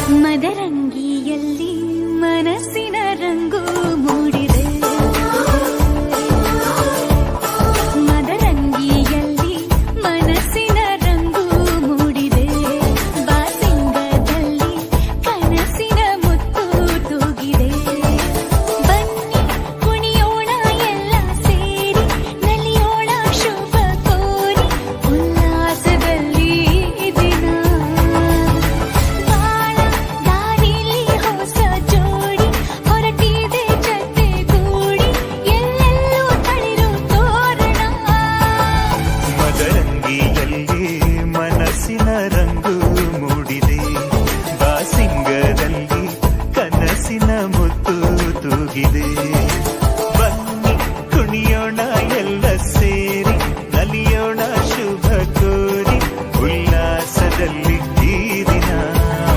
ಮದರಂಗಿಯಲ್ಲಿ ಮನಸ್ಸಿನ ರಂಗು ಮೂಡಿದೆ. ಮದರಂಗಿಯಲ್ಲಿ ಮನಸ್ಸಿನ ರಂಗು ಮೂಡಿದೆ. ಬಾಸಿಂಗದಲ್ಲಿ ಕನಸಿನ ಮುತ್ತು ತೂಗಿದೆ. ಬನ್ನಿ ಕುಣಿಯೋಣ ಎಲ್ಲ ಸೇರಿ, ನಲಿಯೋಣ ಶುಭ ಕೋರಿ, ಉಲ್ಲಾಸದಲ್ಲಿ ದಿನ. ಬಾಳ ದಾರಿಲಿ ಹೊಸ ಜೋಡಿ ಹೊರಟಿದೆ ಜತೆಗೂಡಿ, ಎಲ್ಲೆಲ್ಲೂ ತಳಿರು ತೋರಣ. ಮದರಂಗಿಯಲ್ಲಿ ಮನಸ್ಸಿನ ರಂಗು ಮೂಡಿದೆ. ಬಾಸಿಂಗದಲ್ಲಿ ಕನಸಿನ ಮುತ್ತು ತೂಗಿದೆ.